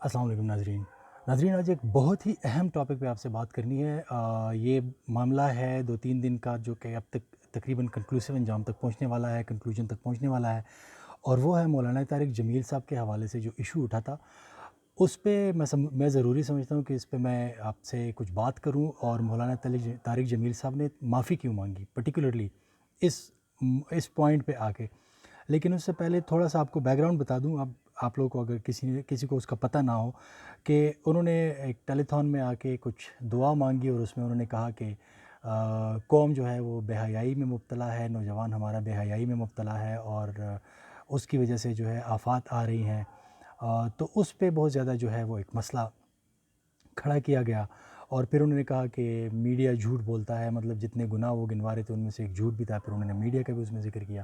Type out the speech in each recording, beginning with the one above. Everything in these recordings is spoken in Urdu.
السلام علیکم ناظرین، آج ایک بہت ہی اہم ٹاپک پہ آپ سے بات کرنی ہے۔ یہ معاملہ ہے 2-3 دن کا، جو کہ اب تک تقریباً کنکلوسیو انجام تک پہنچنے والا ہے، کنکلوژن تک پہنچنے والا ہے، اور وہ ہے مولانا طارق جمیل صاحب کے حوالے سے جو ایشو اٹھا تھا۔ اس پہ میں ضروری سمجھتا ہوں کہ اس پہ میں آپ سے کچھ بات کروں، اور مولانا طارق جمیل صاحب نے معافی کیوں مانگی پرٹیکولرلی اس پوائنٹ پہ آ کے۔ لیکن اس سے پہلے تھوڑا سا آپ کو بیک گراؤنڈ بتا دوں، اب آپ لوگوں کو اگر کسی کو اس کا پتہ نہ ہو، کہ انہوں نے ایک ٹیلی تھون میں آ کے کچھ دعا مانگی، اور اس میں انہوں نے کہا کہ قوم جو ہے وہ بے حیائی میں مبتلا ہے، نوجوان ہمارا بے حیائی میں مبتلا ہے، اور اس کی وجہ سے جو ہے آفات آ رہی ہیں۔ تو اس پہ بہت زیادہ جو ہے وہ ایک مسئلہ کھڑا کیا گیا، اور پھر انہوں نے کہا کہ میڈیا جھوٹ بولتا ہے، مطلب جتنے گناہ وہ گنوا رہے تھے ان میں سے ایک جھوٹ بھی تھا۔ پھر انہوں نے میڈیا کا بھی اس میں ذکر کیا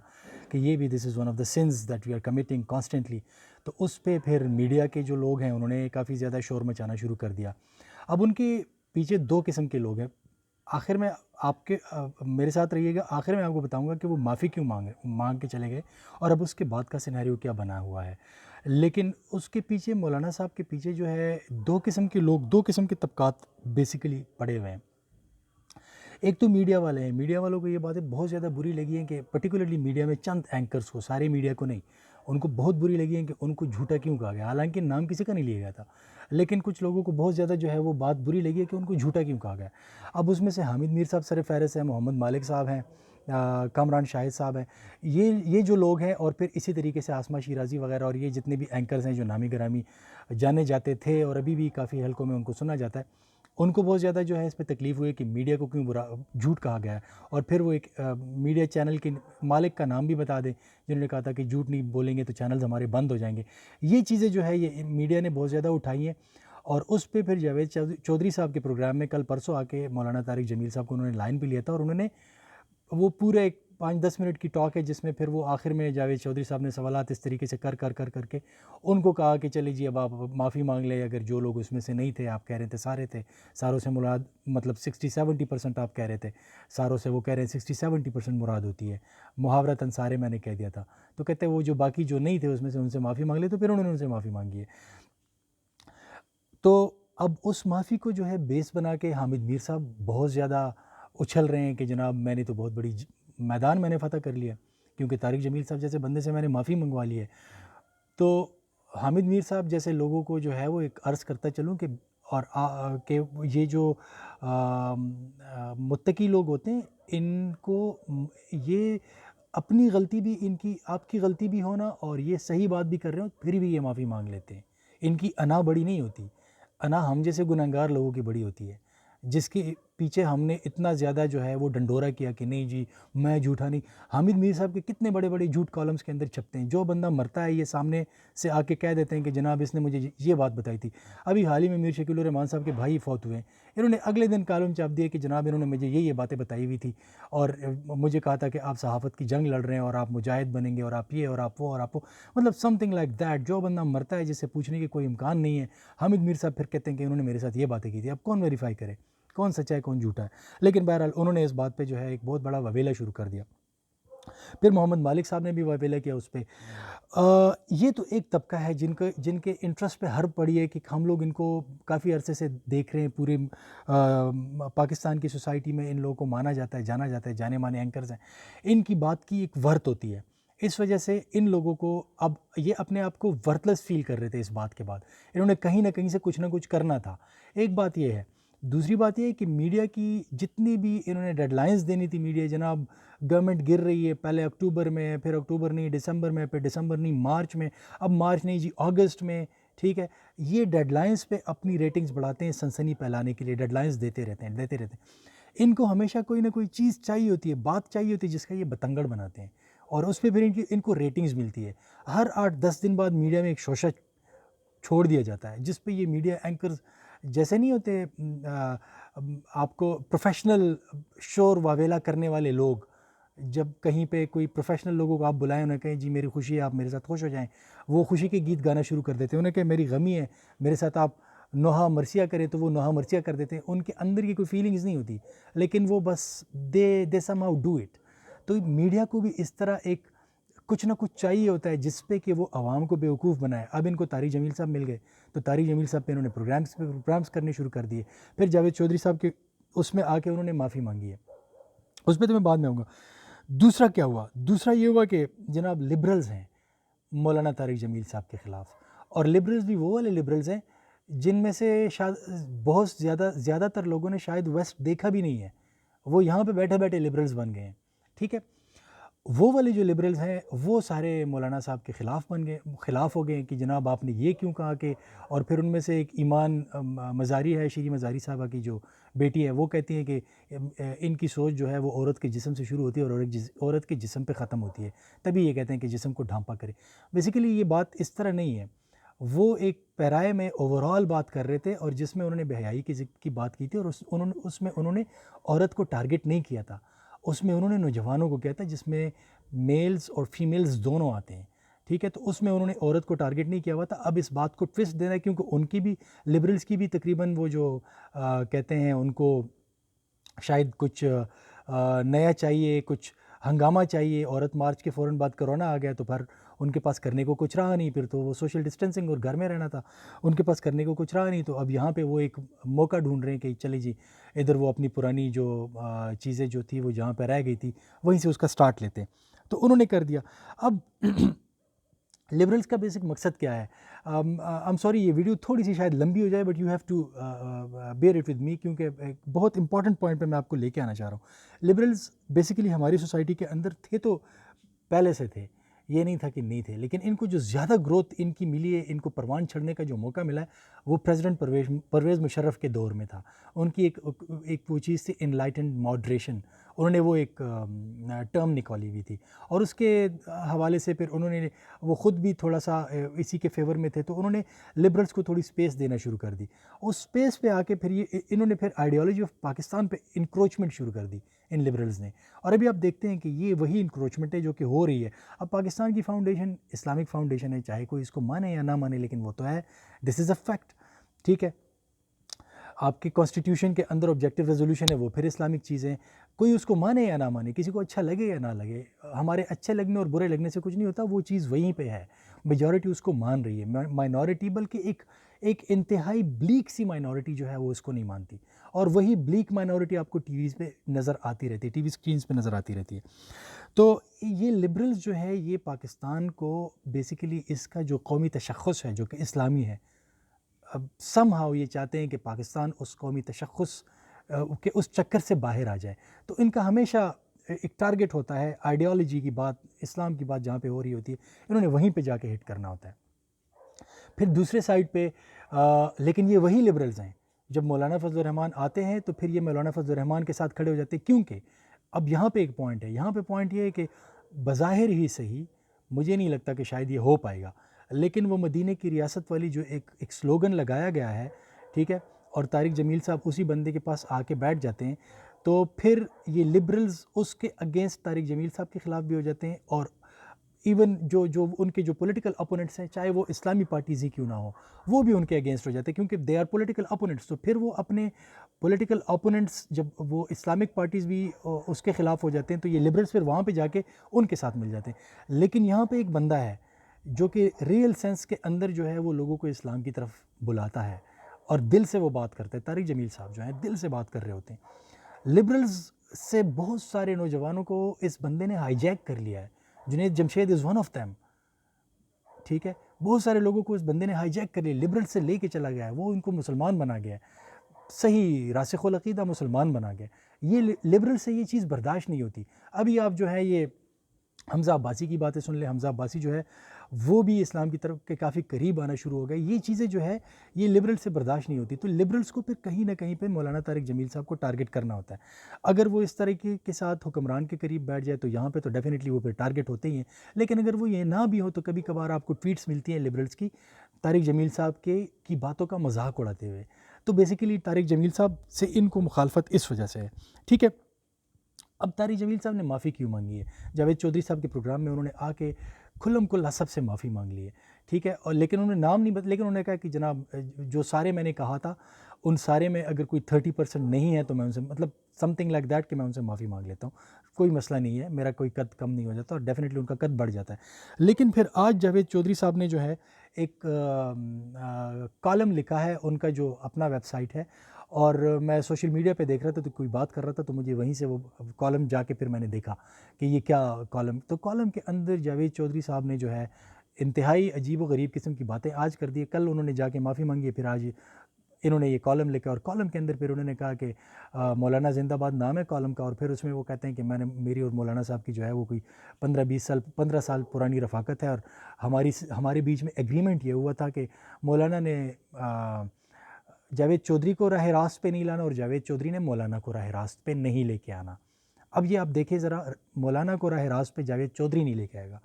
کہ یہ بھی this is one of the sins that we are committing constantly. تو اس پہ پھر میڈیا کے جو لوگ ہیں انہوں نے کافی زیادہ شور مچانا شروع کر دیا۔ اب ان کے پیچھے 2 قسم کے لوگ ہیں۔ آخر میں آپ کے میرے ساتھ رہیے گا، آخر میں آپ کو بتاؤں گا کہ وہ معافی کیوں مانگ کے چلے گئے، اور اب اس کے بعد کا سینیریو کیا بنا ہوا ہے۔ لیکن اس کے پیچھے، مولانا صاحب کے پیچھے جو ہے 2 قسم کے لوگ، 2 قسم کے طبقات بیسیکلی پڑے ہوئے ہیں۔ ایک تو میڈیا والے ہیں، میڈیا والوں کو یہ باتیں بہت زیادہ بری لگی ہیں کہ پرٹیکولرلی میڈیا میں چند اینکرز کو، سارے میڈیا کو نہیں، ان کو بہت بری لگی ہیں کہ ان کو جھوٹا کیوں کہا گیا، حالانکہ نام کسی کا نہیں لیا گیا تھا، لیکن کچھ لوگوں کو بہت زیادہ جو ہے وہ بات بری لگی ہے کہ ان کو جھوٹا کیوں کہا گیا۔ اب اس میں سے حامد میر صاحب سر فہرست ہیں، محمد مالک صاحب ہیں، کامران شاہد صاحب ہیں، یہ جو لوگ ہیں، اور پھر اسی طریقے سے آسمہ شیرازی وغیرہ، اور یہ جتنے بھی اینکرز ہیں جو نامی گرامی جانے جاتے تھے اور ابھی بھی کافی حلقوں میں ان کو سنا جاتا ہے، ان کو بہت زیادہ جو ہے اس پہ تکلیف ہوئی کہ میڈیا کو کیوں جھوٹ کہا گیا ہے۔ اور پھر وہ ایک میڈیا چینل کے مالک کا نام بھی بتا دیں، جنہوں نے کہا تھا کہ جھوٹ نہیں بولیں گے تو چینلز ہمارے بند ہو جائیں گے۔ یہ چیزیں جو ہے یہ میڈیا نے بہت زیادہ اٹھائی ہیں، اور اس پہ پھر جاوید چودھری صاحب کے پروگرام میں کل پرسوں آ کے مولانا طارق جمیل صاحب کو انہوں نے لائن پہ لیا تھا، اور انہوں نے وہ پورے ایک 5-10 منٹ کی ٹاک ہے جس میں پھر وہ آخر میں جاوید چودھری صاحب نے سوالات اس طریقے سے کر کے ان کو کہا کہ چلے جی اب آپ معافی مانگ لیں، اگر جو لوگ اس میں سے نہیں تھے، آپ کہہ رہے تھے سارے تھے، ساروں سے مراد مطلب 60-70% آپ کہہ رہے تھے، ساروں سے وہ کہہ رہے ہیں 60-70% مراد ہوتی ہے، محاورتاً سارے میں نے کہہ دیا تھا، تو کہتے ہیں وہ جو باقی جو نہیں تھے اس میں سے ان سے معافی مانگ لے، تو پھر انہوں نے ان سے معافی مانگی ہے۔ تو اب اس معافی کو جو ہے بیس بنا کے حامد میر صاحب بہت زیادہ اچھل رہے ہیں کہ جناب میں نے تو بہت بڑی میدان میں نے فتح کر لیا، کیونکہ طارق جمیل صاحب جیسے بندے سے میں نے معافی منگوا لی ہے۔ تو حامد میر صاحب جیسے لوگوں کو جو ہے وہ ایک عرض کرتا چلوں کہ کہ یہ جو متقی لوگ ہوتے ہیں، ان کو یہ اپنی غلطی بھی، ان کی آپ کی غلطی بھی ہونا اور یہ صحیح بات بھی کر رہے ہوں پھر بھی یہ معافی مانگ لیتے ہیں۔ ان کی انا بڑی نہیں ہوتی، انا ہم جیسے گنہگار لوگوں کی بڑی ہوتی ہے، جس کے پیچھے ہم نے اتنا زیادہ جو ہے وہ ڈنڈورا کیا کہ نہیں جی میں جھوٹا نہیں۔ حامد میر صاحب کے کتنے بڑے بڑے جھوٹ کالمز کے اندر چھپتے ہیں، جو بندہ مرتا ہے یہ سامنے سے آ کے کہہ دیتے ہیں کہ جناب اس نے مجھے یہ بات بتائی تھی۔ ابھی حال ہی میں میر شکیل الرحمان صاحب کے بھائی فوت ہوئے ہیں، انہوں نے اگلے دن کالم چھاپ دیا کہ جناب انہوں نے مجھے یہ باتیں بتائی ہوئی تھی، اور مجھے کہا تھا کہ آپ صحافت کی جنگ لڑ رہے ہیں اور آپ مجاہد بنیں گے اور آپ یہ اور آپ وہ اور آپ وہ، مطلب سم تھنگ لائک دیٹ۔ جو بندہ مرتا ہے جس سے پوچھنے کے کوئی امکان نہیں ہے، حامد میر صاحب پھر کہتے ہیں کہ انہوں نے میرے ساتھ یہ باتیں کی تھی۔ اب کون ویریفائی کرے کون سچا ہے کون جھوٹا ہے؟ لیکن بہرحال انہوں نے اس بات پہ جو ہے ایک بہت بڑا وویلا شروع کر دیا۔ پھر محمد مالک صاحب نے بھی وویلا کیا اس پہ۔ یہ تو ایک طبقہ ہے جن کے انٹرسٹ پہ ہر پڑی ہے کہ ہم لوگ ان کو کافی عرصے سے دیکھ رہے ہیں، پورے پاکستان کی سوسائٹی میں ان لوگوں کو مانا جاتا ہے، جانا جاتا ہے، جانے مانے اینکرز ہیں، ان کی بات کی ایک ورت ہوتی ہے۔ اس وجہ سے ان لوگوں کو اب یہ اپنے آپ کو ورتھ فیل کر رہے تھے اس بات کے بعد، انہوں نے کہیں نہ کہیں سے کچھ نہ کچھ کرنا تھا۔ ایک بات یہ ہے، دوسری بات یہ ہے کہ میڈیا کی جتنی بھی انہوں نے ڈیڈ لائنز دینی تھی، میڈیا جناب گورنمنٹ گر رہی ہے، پہلے اکتوبر میں، پھر اکتوبر نہیں دسمبر میں، پھر دسمبر نہیں مارچ میں، اب مارچ نہیں جی اگست میں، ٹھیک ہے، یہ ڈیڈ لائنز پہ اپنی ریٹنگز بڑھاتے ہیں، سنسنی پھیلانے کے لیے ڈیڈ لائنز دیتے رہتے ہیں۔ ان کو ہمیشہ کوئی نہ کوئی چیز چاہیے ہوتی ہے، بات چاہیے ہوتی ہے جس کا یہ بتنگڑ بناتے ہیں، اور اس پہ پھر ان کو ریٹنگز ملتی ہے۔ ہر 8-10 دن بعد میڈیا میں ایک شوشہ چھوڑ دیا جاتا ہے جس پہ یہ میڈیا اینکرز جیسے نہیں ہوتے آپ کو پروفیشنل شور واویلا کرنے والے لوگ، جب کہیں پہ کوئی پروفیشنل لوگوں کو آپ بلائیں، انہیں کہیں جی میری خوشی ہے آپ میرے ساتھ خوش ہو جائیں، وہ خوشی کے گیت گانا شروع کر دیتے ہیں، انہیں کہیں میری غمی ہے میرے ساتھ آپ نوحہ مرثیہ کریں تو وہ نوحہ مرثیہ کر دیتے ہیں، ان کے اندر کی کوئی فیلنگز نہیں ہوتی، لیکن وہ بس دے سم ہاؤ ڈو اٹ۔ تو میڈیا کو بھی اس طرح ایک کچھ نہ کچھ چاہیے ہوتا ہے جس پہ کہ وہ عوام کو بیوقوف بنائے. اب ان کو طارق جمیل صاحب مل گئے تو طارق جمیل صاحب پہ انہوں نے پروگرامز کرنے شروع کر دیے. پھر جاوید چودھری صاحب کے اس میں آ کے انہوں نے معافی مانگی ہے, اس پہ تو میں بعد میں آؤں گا. دوسرا کیا ہوا؟ دوسرا یہ ہوا کہ جناب لبرلز ہیں مولانا طارق جمیل صاحب کے خلاف, اور لبرلز بھی وہ والے لبرلز ہیں جن میں سے شاید بہت زیادہ تر لوگوں نے شاید ویسٹ دیکھا بھی نہیں ہے, وہ یہاں پہ بیٹھے بیٹھے لبرلز بن گئے ہیں. ٹھیک ہے, وہ والے جو لبرلز ہیں وہ سارے مولانا صاحب کے خلاف ہو گئے کہ جناب آپ نے یہ کیوں کہا کہ, اور پھر ان میں سے ایک ایمان مزاری ہے, شیری مزاری صاحبہ کی جو بیٹی ہے, وہ کہتی ہیں کہ ان کی سوچ جو ہے وہ عورت کے جسم سے شروع ہوتی ہے اور عورت کے جسم پہ ختم ہوتی ہے, تبھی یہ کہتے ہیں کہ جسم کو ڈھانپا کرے. بیسیکلی یہ بات اس طرح نہیں ہے, وہ ایک پیرائے میں اوورال بات کر رہے تھے اور جس میں انہوں نے بے حیائی کی بات کی تھی, اور اس میں انہوں نے عورت کو ٹارگٹ نہیں کیا تھا, اس میں انہوں نے نوجوانوں کو کیا تھا جس میں میلز اور فیمیلز دونوں آتے ہیں. ٹھیک ہے, تو اس میں انہوں نے عورت کو ٹارگٹ نہیں کیا ہوا تھا. اب اس بات کو ٹوسٹ دینا ہے کیونکہ ان کی بھی لبرلز کی بھی تقریباً وہ جو کہتے ہیں ان کو شاید کچھ نیا چاہیے, کچھ ہنگامہ چاہیے. عورت مارچ کے فوراً بعد کرونا آ گیا تو پھر ان کے پاس کرنے کو کچھ رہا نہیں, پھر تو وہ سوشل ڈسٹینسنگ اور گھر میں رہنا تھا, ان کے پاس کرنے کو کچھ رہا نہیں. تو اب یہاں پہ وہ ایک موقع ڈھونڈ رہے ہیں کہ چلے جی ادھر وہ اپنی پرانی جو چیزیں جو تھی وہ جہاں پہ رہ گئی تھی وہیں سے اس کا سٹارٹ لیتے ہیں. تو انہوں نے کر دیا. اب لبرلز کا بیسک مقصد کیا ہے؟ I'm سوری یہ ویڈیو تھوڑی سی شاید لمبی ہو جائے, but you have to bear it with me, کیونکہ ایک بہت امپورٹنٹ پوائنٹ پہ میں آپ کو لے کے آنا چاہ رہا ہوں. لبرلز بیسیکلی ہماری سوسائٹی کے اندر تھے تو پہلے سے تھے, یہ نہیں تھا کہ نہیں تھے, لیکن ان کو جو زیادہ گروتھ ان کی ملی ہے, ان کو پروان چڑھنے کا جو موقع ملا ہے وہ پریزیڈنٹ پرویز مشرف کے دور میں تھا. ان کی ایک وہ چیز تھی انلائٹنڈ ماڈریشن, انہوں نے وہ ایک ٹرم نکالی ہوئی تھی, اور اس کے حوالے سے پھر انہوں نے وہ خود بھی تھوڑا سا اسی کے فیور میں تھے, تو انہوں نے لبرلز کو تھوڑی سپیس دینا شروع کر دی. اس سپیس پہ آ کے پھر انہوں نے پھر آئیڈیالوجی آف پاکستان پہ انکروچمنٹ شروع کر دی ان لبرلز نے, اور ابھی آپ دیکھتے ہیں کہ یہ وہی انکروچمنٹ ہے جو کہ ہو رہی ہے. اب پاکستان کی فاؤنڈیشن اسلامک فاؤنڈیشن ہے, چاہے کوئی اس کو مانے یا نہ مانے, لیکن وہ تو ہے, دس از اے فیکٹ. ٹھیک ہے, آپ کے کانسٹیٹیوشن کے اندر آبجیکٹیو ریزولوشن ہے, وہ پھر اسلامک چیزیں, کوئی اس کو مانے یا نہ مانے, کسی کو اچھا لگے یا نہ لگے, ہمارے اچھے لگنے اور برے لگنے سے کچھ نہیں ہوتا, وہ چیز وہیں پہ ہے. میجورٹی اس کو مان رہی ہے, مائنورٹی بلکہ ایک انتہائی بلیک سی مائنورٹی جو ہے وہ اس کو نہیں مانتی, اور وہی بلیک مائنورٹی آپ کو ٹی ویز پہ نظر آتی رہتی ہے, ٹی وی اسکرینز پہ نظر آتی رہتی ہے. تو یہ لبرلز جو ہے یہ پاکستان کو بیسیکلی اس کا جو قومی تشخص ہے جو کہ اسلامی ہے, اب سم ہاؤ یہ چاہتے ہیں کہ پاکستان اس قومی تشخص کے اس چکر سے باہر آ جائے. تو ان کا ہمیشہ ایک ٹارگٹ ہوتا ہے آئیڈیالوجی کی بات, اسلام کی بات جہاں پہ ہو رہی ہوتی ہے, انہوں نے وہیں پہ جا کے ہٹ کرنا ہوتا ہے. پھر دوسرے سائڈ پہ لیکن یہ وہی لبرلز ہیں, جب مولانا فضل الرحمان آتے ہیں تو پھر یہ مولانا فضل الرحمان کے ساتھ کھڑے ہو جاتے ہیں, کیونکہ اب یہاں پہ ایک پوائنٹ ہے, یہاں پہ پوائنٹ یہ ہے کہ بظاہر ہی صحیح, مجھے نہیں لگتا کہ شاید یہ ہو پائے گا, لیکن وہ مدینہ کی ریاست والی جو ایک سلوگن لگایا گیا ہے, ٹھیک ہے, اور طارق جمیل صاحب اسی بندے کے پاس آ کے بیٹھ جاتے ہیں, تو پھر یہ لبرلز اس کے اگینسٹ طارق جمیل صاحب کے خلاف بھی ہو جاتے ہیں, اور ایون جو ان کے جو پولیٹیکل اپوننٹس ہیں, چاہے وہ اسلامی پارٹیز ہی کیوں نہ ہو, وہ بھی ان کے اگینسٹ ہو جاتے ہیں, کیونکہ دے آر پولیٹیکل اپوننٹس. تو پھر وہ اپنے پولیٹیکل اپوننٹس جب وہ اسلامک پارٹیز بھی اس کے خلاف ہو جاتے ہیں, تو یہ لبرلز پھر وہاں پہ جا کے ان کے ساتھ مل جاتے ہیں. لیکن یہاں پہ ایک بندہ ہے جو کہ ریئل سینس کے اندر جو ہے وہ لوگوں کو اسلام کی طرف بلاتا ہے اور دل سے وہ بات کرتا ہے. طارق جمیل صاحب جو ہیں دل سے بات کر رہے ہوتے ہیں. لبرلز سے بہت سارے نوجوانوں کو اس بندے نے ہائی جیک کر لیا ہے. جنید جمشید از ون آف دیم, ٹھیک ہے, بہت سارے لوگوں کو اس بندے نے ہائی جیک کر لیا, لبرل سے لے کے چلا گیا ہے, وہ ان کو مسلمان بنا گیا ہے, صحیح راسخ العقیدہ مسلمان بنا گیا. یہ لبرل سے یہ چیز برداشت نہیں ہوتی. ابھی آپ جو ہے یہ حمزہ عباسی کی باتیں سن لیں, حمزہ عباسی جو ہے وہ بھی اسلام کی طرف کے کافی قریب آنا شروع ہو گئے. یہ چیزیں جو ہے یہ لبرل سے برداشت نہیں ہوتی. تو لبرلز کو پھر کہیں نہ کہیں پہ مولانا طارق جمیل صاحب کو ٹارگٹ کرنا ہوتا ہے. اگر وہ اس طریقے کے ساتھ حکمران کے قریب بیٹھ جائے تو یہاں پہ تو ڈیفینیٹلی وہ پھر ٹارگٹ ہوتے ہی ہیں. لیکن اگر وہ یہ نہ بھی ہو تو کبھی کبھار آپ کو ٹویٹس ملتی ہیں لبرلز کی طارق جمیل صاحب کی باتوں کا مذاق اڑاتے ہوئے. تو بیسیکلی طارق جمیل صاحب سے ان کو مخالفت اس وجہ سے ہے, ٹھیک ہے. اب طارق جمیل صاحب نے معافی کیوں مانگی ہے؟ جاوید چودھری صاحب کے پروگرام میں انہوں نے آ کے کھلم کھلا سب سے معافی مانگ لی ہے, ٹھیک ہے, اور لیکن انہوں نے نام نہیں لیکن انہوں نے کہا کہ جناب جو سارے میں نے کہا تھا ان سارے میں اگر کوئی 30% نہیں ہے تو میں ان سے مطلب سم تھنگ لائک دیٹ کہ میں ان سے معافی مانگ لیتا ہوں. کوئی مسئلہ نہیں ہے، میرا کوئی قد کم نہیں ہو جاتا اور ڈیفینیٹلی ان کا قد بڑھ جاتا ہے۔ لیکن پھر آج جاوید چودھری صاحب نے جو ہے ایک کالم لکھا ہے، ان کا جو اپنا ویب سائٹ ہے، اور میں سوشل میڈیا پہ دیکھ رہا تھا تو کوئی بات کر رہا تھا تو مجھے وہیں سے وہ کالم جا کے پھر میں نے دیکھا کہ یہ کیا کالم، تو کالم کے اندر جاوید چودھری صاحب نے جو ہے انتہائی عجیب و غریب قسم کی باتیں آج کر دی ہے۔ کل انہوں نے جا کے معافی مانگی ہے، پھر آج انہوں نے یہ کالم لکھا، اور کالم کے اندر پھر انہوں نے کہا کہ مولانا زندہ باد نام ہے کالم کا، اور پھر اس میں وہ کہتے ہیں کہ میری اور مولانا صاحب کی جو ہے وہ کوئی 15 سال پرانی رفاقت ہے، اور ہمارے بیچ میں ایگریمنٹ یہ ہوا تھا کہ مولانا نے جاوید چودھری کو راہ راست پہ نہیں لانا اور جاوید چودھری نے مولانا کو راہ راست پہ نہیں لے کے آنا۔ اب یہ آپ دیکھیں ذرا، مولانا کو راہ راست پہ جاوید چودھری نہیں لے کے آئے گا،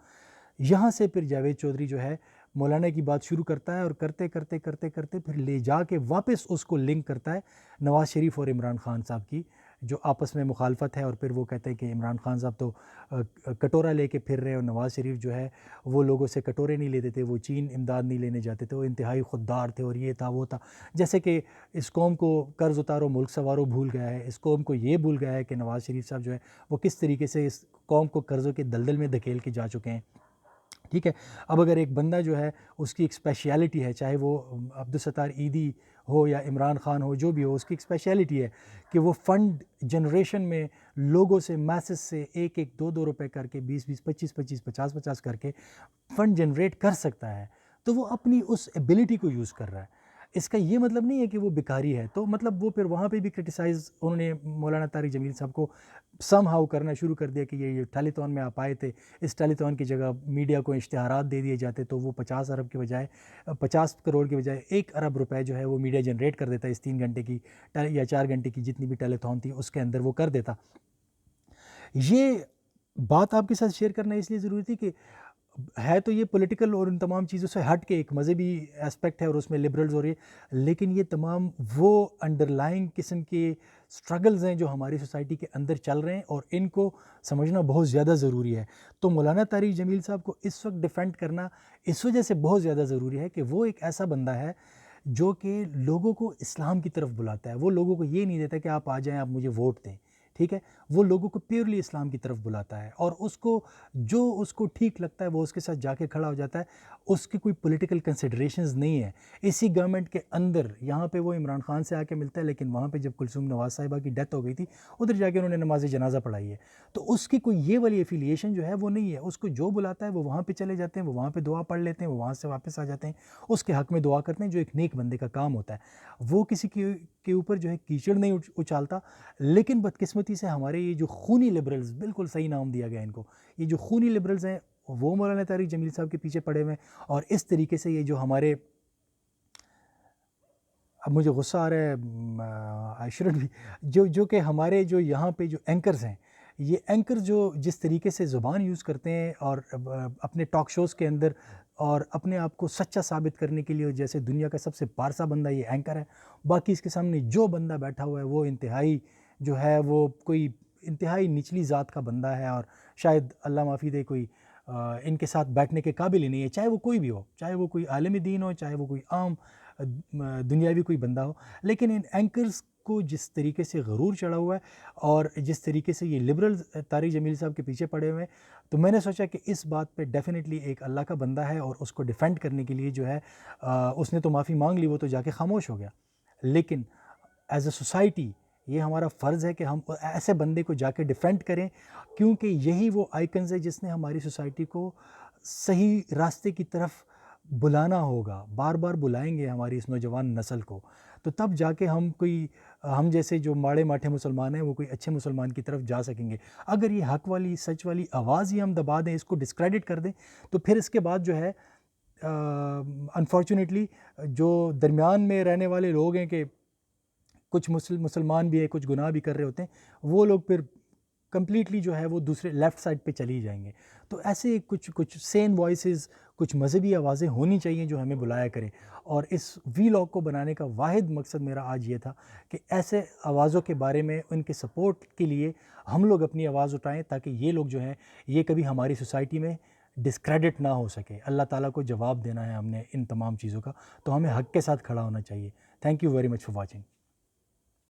یہاں سے پھر جاوید چودھری جو ہے مولانا کی بات شروع کرتا ہے، اور کرتے کرتے کرتے کرتے پھر لے جا کے واپس اس کو لنک کرتا ہے نواز شریف اور عمران خان صاحب کی جو آپس میں مخالفت ہے، اور پھر وہ کہتے ہیں کہ عمران خان صاحب تو کٹورا لے کے پھر رہے، اور نواز شریف جو ہے وہ لوگوں سے کٹورے نہیں لیتے تھے، وہ چین امداد نہیں لینے جاتے تھے، وہ انتہائی خوددار تھے، اور یہ تھا وہ تھا، جیسے کہ اس قوم کو قرض اتارو ملک سنوارو بھول گیا ہے، اس قوم کو یہ بھول گیا ہے کہ نواز شریف صاحب جو ہے وہ کس طریقے سے اس قوم کو قرضوں کے دلدل میں دھکیل کے جا چکے ہیں۔ ٹھیک ہے، اب اگر ایک بندہ جو ہے اس کی ایک اسپیشیلٹی ہے، چاہے وہ عبدالستار ایدھی ہو یا عمران خان ہو، جو بھی ہو، اس کی ایک اسپیشیلٹی ہے کہ وہ فنڈ جنریشن میں لوگوں سے، میسز سے 1-1 2-2 روپے کر کے 20-20 25-25 50-50 کر کے فنڈ جنریٹ کر سکتا ہے، تو وہ اپنی اس ایبلٹی کو یوز کر رہا ہے۔ اس کا یہ مطلب نہیں ہے کہ وہ بیکاری ہے، تو مطلب وہ پھر وہاں پہ بھی کرٹیسائز انہوں نے مولانا طارق جمیل صاحب کو سم ہاؤ کرنا شروع کر دیا کہ یہ ٹیلی تھون میں آپ آئے تھے، اس ٹیلی تھون کی جگہ میڈیا کو اشتہارات دے دیے جاتے تو وہ 50 ارب کے بجائے 50 کروڑ کے بجائے 1 ارب روپے جو ہے وہ میڈیا جنریٹ کر دیتا ہے، اس 3 گھنٹے کی یا 4 گھنٹے کی جتنی بھی ٹیلی تھون تھی اس کے اندر وہ کر دیتا۔ یہ بات آپ کے ساتھ شیئر کرنا اس لیے ضروری تھی کہ ہے تو یہ پولیٹیکل اور ان تمام چیزوں سے ہٹ کے ایک مذہبی اسپیکٹ ہے، اور اس میں لبرلز ہو رہی ہے، لیکن یہ تمام وہ انڈرلائنگ قسم کے سٹرگلز ہیں جو ہماری سوسائٹی کے اندر چل رہے ہیں، اور ان کو سمجھنا بہت زیادہ ضروری ہے۔ تو مولانا طارق جمیل صاحب کو اس وقت ڈیفینڈ کرنا اس وجہ سے بہت زیادہ ضروری ہے کہ وہ ایک ایسا بندہ ہے جو کہ لوگوں کو اسلام کی طرف بلاتا ہے، وہ لوگوں کو یہ نہیں دیتا کہ آپ آ جائیں آپ مجھے ووٹ دیں، ٹھیک ہے، وہ لوگوں کو پیورلی اسلام کی طرف بلاتا ہے، اور اس کو جو اس کو ٹھیک لگتا ہے وہ اس کے ساتھ جا کے کھڑا ہو جاتا ہے، اس کی کوئی پولیٹیکل کنسیڈریشنز نہیں ہے۔ اسی گورنمنٹ کے اندر یہاں پہ وہ عمران خان سے آ کے ملتا ہے، لیکن وہاں پہ جب کلثوم نواز صاحبہ کی ڈیتھ ہو گئی تھی ادھر جا کے انہوں نے نماز جنازہ پڑھائی ہے، تو اس کی کوئی یہ والی ایفیلیشن جو ہے وہ نہیں ہے، اس کو جو بلاتا ہے وہ وہاں پہ چلے جاتے ہیں، وہ وہاں پہ دعا پڑھ لیتے ہیں، وہ وہاں سے واپس آ جاتے ہیں، اس کے حق میں دعا کرتے ہیں جو ایک نیک بندے کا کام ہوتا ہے، وہ کسی کے اوپر جو ہے کیچڑ نہیں اچھالتا۔ لیکن بدقسمتی سے ہمارے یہ جو خونی لبرلز، بالکل صحیح نام دیا گیا ان کو، یہ جو خونی لبرلز ہیں وہ مولانا طارق جمیل صاحب کے پیچھے پڑے ہوئے ہیں، اور اس طریقے سے یہ جو ہمارے، اب مجھے غصہ آ رہا ہے، آئی شوڈنٹ بھی، جو کہ ہمارے جو یہاں پہ جو اینکرز ہیں، یہ اینکر جو جس طریقے سے زبان یوز کرتے ہیں اور اپنے ٹاک شوز کے اندر اور اپنے آپ کو سچا ثابت کرنے کے لیے، جیسے دنیا کا سب سے پارسا بندہ یہ اینکر ہے، باقی اس کے سامنے جو بندہ بیٹھا ہوا ہے وہ انتہائی جو ہے وہ کوئی انتہائی نچلی ذات کا بندہ ہے، اور شاید اللہ معافی دے کوئی ان کے ساتھ بیٹھنے کے قابل ہی نہیں ہے، چاہے وہ کوئی بھی ہو، چاہے وہ کوئی عالم دین ہو، چاہے وہ کوئی عام دنیاوی کوئی بندہ ہو، لیکن ان اینکرز کو جس طریقے سے غرور چڑھا ہوا ہے اور جس طریقے سے یہ لبرلز طارق جمیل صاحب کے پیچھے پڑے ہوئے ہیں، تو میں نے سوچا کہ اس بات پہ ڈیفینیٹلی ایک اللہ کا بندہ ہے، اور اس کو ڈیفینڈ کرنے کے لیے جو ہے اس نے تو معافی مانگ لی، وہ تو جا کے خاموش ہو گیا، لیکن ایز اے سوسائٹی یہ ہمارا فرض ہے کہ ہم ایسے بندے کو جا کے ڈیفینڈ کریں، کیونکہ یہی وہ آئیکنز ہے جس نے ہماری سوسائٹی کو صحیح راستے کی طرف بلانا ہوگا، بار بار بلائیں گے ہماری اس نوجوان نسل کو، تو تب جا کے ہم جیسے جو ماڑے ماٹھے مسلمان ہیں وہ کوئی اچھے مسلمان کی طرف جا سکیں گے۔ اگر یہ حق والی سچ والی آواز ہی ہم دبا دیں، اس کو ڈسکریڈٹ کر دیں، تو پھر اس کے بعد جو ہے انفارچونیٹلی جو درمیان میں رہنے والے لوگ ہیں کہ کچھ مسلمان بھی ہیں، کچھ گناہ بھی کر رہے ہوتے ہیں، وہ لوگ پھر کمپلیٹلی جو ہے وہ دوسرے لیفٹ سائڈ پہ چلی جائیں گے۔ تو ایسے کچھ سین وائسز، کچھ مذہبی آوازیں ہونی چاہیے جو ہمیں بلایا کریں، اور اس وی لاگ کو بنانے کا واحد مقصد میرا آج یہ تھا کہ ایسے آوازوں کے بارے میں ان کے سپورٹ کے لیے ہم لوگ اپنی آواز اٹھائیں، تاکہ یہ لوگ جو ہیں یہ کبھی ہماری سوسائٹی میں ڈسکریڈٹ نہ ہو سکے۔ اللہ تعالیٰ کو جواب دینا ہے ہم نے ان تمام چیزوں کا، تو ہمیں حق کے ساتھ کھڑا ہونا چاہیے۔ Thank you very much for watching.